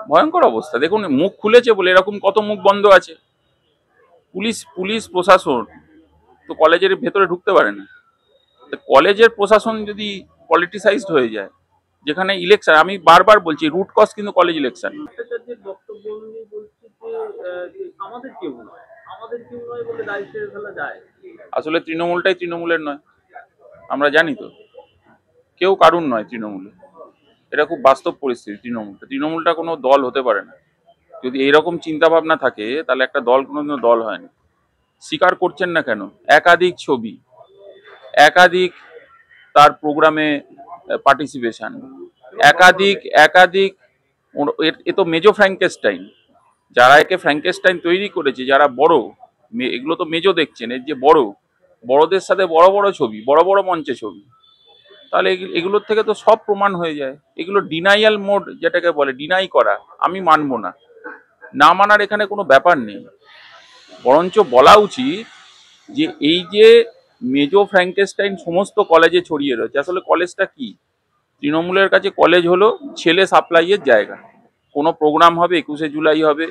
ভয়ঙ্কর অবস্থা। দেখুন মুখ খুলেছে বলে, এরকম কত মুখ বন্ধ আছে। পুলিশ পুলিশ প্রশাসন তো কলেজের ভেতরে ঢুকতে পারে না। কলেজের প্রশাসন যদি পলিটিসাইজড হয়ে যায়, যেখানে ইলেকশন, আমি বারবার বলছি রুট কজ কিন্তু কলেজ ইলেকশন। বক্তব্য অনুযায়ী বলছে যে আমাদের কেউ নয়, আমাদের কেউ নয় বলে দায় ছেড়ে ফেলা যায়। আসলে তৃণমূলটাই তৃণমূলের নয়, আমরা জানি তো, কেউ কারুর নয় তৃণমূলে। এটা খুব বাস্তব পরিস্থিতি। তৃণমূলটা কোনো দল হতে পারে না। যদি এইরকম চিন্তা ভাবনা থাকে তাহলে একটা দল কোনোদিনও দল হয় না। স্বীকার করছেন না কেন? একাধিক ছবি, একাধিক তার প্রোগ্রামে পার্টিসিপেশন, একাধিক একাধিক এ তো মেজো ফ্র্যাঙ্কেস্টাইন। যারা একে ফ্র্যাঙ্কেস্টাইন তৈরি করেছে, যারা বড়, এগুলো তো মেজো দেখছেন, এর যে বড়, বড়দের সাথে বড় বড় ছবি, বড় বড় মঞ্চে ছবি, তাহলে এগুলোর থেকে তো সব প্রমাণ হয়ে যায়। এগুলো ডিনাইয়াল মোড যেটাকে বলে, ডিনাই করা, আমি মানবো না, না মানার এখানে কোনো ব্যাপার নেই। বরঞ্চ বলা উচিত যে এই যে মেজো ফ্র্যাঙ্কেস্টাইন সমস্ত কলেজে ছড়িয়ে রয়েছে, আসলে কলেজটা কি? তৃণমূলের কাছে কলেজ হলো ছেলে সাপ্লাইয়ের জায়গা। কোনো প্রোগ্রাম হবে, 21শে জুলাই হবে,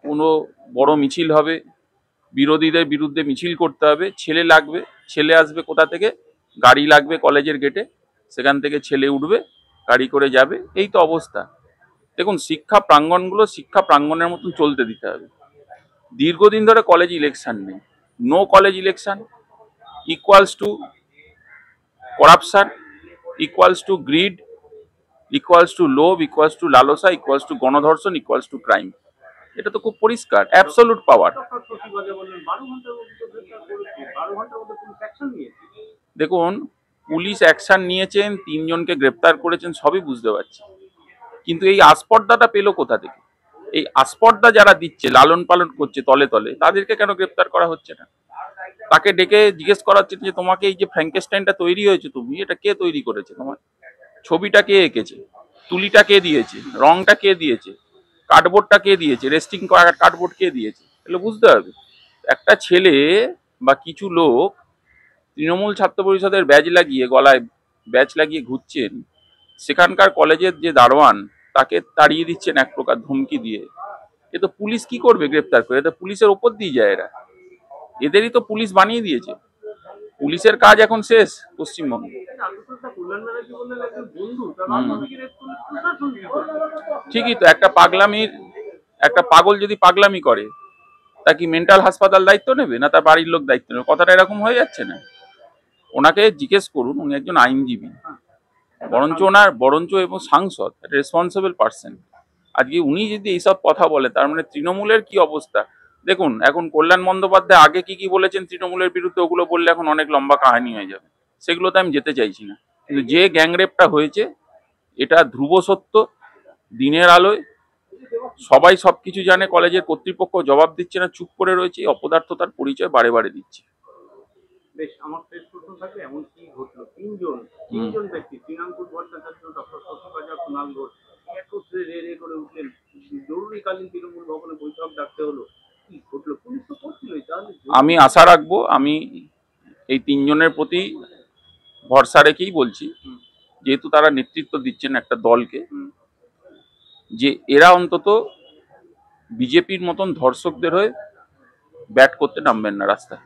কোনো বড় মিছিল হবে, বিরোধীদের বিরুদ্ধে মিছিল করতে হবে, ছেলে লাগবে। ছেলে আসবে কোথা থেকে? গাড়ি লাগবে কলেজের গেটে, সেখান থেকে ছেলে উঠবে, গাড়ি করে যাবে, এই তো অবস্থা। দেখুন শিক্ষা প্রাঙ্গণগুলো শিক্ষা প্রাঙ্গণের মতন চলতে দিতে হবে। দীর্ঘদিন ধরে কলেজ ইলেকশন নেই। No college election equals to corruption, equals to greed, equals to লোভ, ইকুয়ালস টু লালসা, ইকুয়ালস টু গণধর্ষণ, ইকুয়ালস টু ক্রাইম। এটা তো খুব পরিষ্কার, অ্যাবসলিউট পাওয়ার। দেখুন পুলিশ অ্যাকশন নিয়েছেন, 3 জনকে গ্রেপ্তার করেছেন, সবই বুঝতে পারছি, কিন্তু এই আস্পর্দাটা পেলো কোথা থেকে? এই আস্পর্দা যারা দিচ্ছে, লালন পালন করছে তলে তলে, তাদেরকে কেন গ্রেপ্তার করা হচ্ছে না? তাকে ডেকে জিজ্ঞেস করা হচ্ছে যে তোমাকে এই যে ফ্র্যাঙ্কেস্টাইনটা তৈরি হয়েছে, তুমি এটা কে তৈরি করেছে? তোমার ছবিটা কে এঁকেছে? তুলিটা কে দিয়েছে? রংটা কে দিয়েছে? কার্ডবোর্ডটা কে দিয়েছে? রেস্টিং কার্ডবোর্ড কে দিয়েছে? এগুলো বুঝতে হবে। একটা ছেলে বা কিছু লোক তৃণমূল ছাত্র পরিষদের ব্যাজ লাগিয়ে, গলায় ব্যাজ লাগিয়ে ঘুরছেন, সেখানকার কলেজের যে দারোয়ান তাকে তাড়িয়ে দিচ্ছেন এক প্রকার ধমকি দিয়ে। এ তো পুলিশ কি করবে গ্রেপ্তার করে? এটা পুলিশের ওপর দিয়ে যায় এরা, এদেরই তো পুলিশ বানিয়ে দিয়েছে। পুলিশের কাজ এখন শেষ পশ্চিমবঙ্গে। ঠিকই তো, একটা পাগল যদি পাগলামি করে, তা কি মেন্টাল হাসপাতাল দায়িত্ব নেবে, না তার বাড়ির লোক দায়িত্ব নেবে? কথাটা এরকম হয়ে যাচ্ছে না? ওনাকে জিজ্ঞেস করুন, উনি একজন আইনজীবী, বরঞ্চ এবং সাংসদ, রেসপন্সিবল পার্সন। আজকে উনি যদি এইসব কথা বলে, তার মানে তৃণমূলের কি অবস্থা দেখুন। এখন কল্যাণ বন্দ্যোপাধ্যায় আগে কি কি বলেছেন তৃণমূলের বিরুদ্ধে, ওগুলো বললে এখন অনেক লম্বা কাহিনী হয়ে যাবে, সেগুলোতে আমি যেতে চাইছি না। কিন্তু যে গ্যাংরেপটা হয়েছে, এটা ধ্রুব সত্য, দিনের আলোয় সবাই সবকিছু জানে, কলেজের কর্তৃপক্ষ জবাব দিচ্ছে না, চুপ করে রয়েছে, অপদার্থতার পরিচয় বারে বারে দিচ্ছে। বেশ, আমার শেষ প্রশ্ন থাকবে, এমন কি ঘটলো তিনজন ব্যক্তি, শ্রীরামপুর ভট্টাচার্য, ডক্টর শশীবাজার, কুণাল ঘোষ একত্রে রে করে উঠলেন, জরুরিকালীন তৃণমূল ভবনে বৈঠক ডাকতে হলো, কি ঘটলো? পুলিশ তো করছিলই, তাহলে আমি আশা রাখবো, আমি এই 3 জনের প্রতি ভরসা রেখেই বলছি, যেহেতু তারা নেতৃত্ব দিচ্ছেন একটা দলকে, যে এরা অন্তত বিজেপির মতন ধর্ষকদের হয়ে ব্যাট করতে নামবেন না রাস্তায়।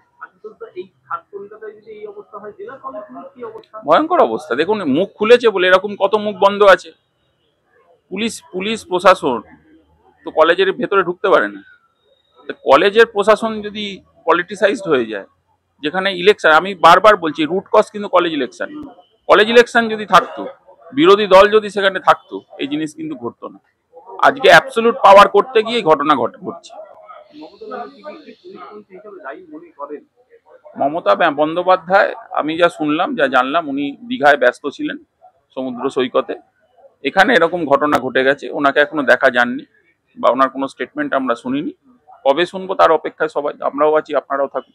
ভয়ঙ্কর অবস্থা। দেখুন মুখ খুলেছে বলে, এরকম কত মুখ বন্ধ আছে। পুলিশ পুলিশ প্রশাসন তো কলেজের ভেতরে ঢুকতে পারে না। কলেজের প্রশাসন যদি পলিটিসাইজড হয়ে যায়, যেখানে ইলেকশন, আমি বারবার বলছি রুট কজ কিন্তু কলেজ ইলেকশন। কলেজ ইলেকশন যদি থাকতো, বিরোধী দল যদি সেখানে থাকতো, এই জিনিস কিন্তু ঘটতো না। আজকে অ্যাবসলিউট পাওয়ার করতে গিয়ে ঘটনা ঘটছে। মমতা বন্দ্যোপাধ্যায়, আমি যা শুনলাম, যা জানলাম, উনি দীঘায় ব্যস্ত ছিলেন সমুদ্র সৈকতে। এখানে এরকম ঘটনা ঘটে গেছে, ওনাকে এখনো দেখা যাননি বা ওনার কোনো স্টেটমেন্ট আমরা শুনিনি। কবে শুনবো তার অপেক্ষায় সবাই, আমরাও আছি, আপনারাও থাকুন।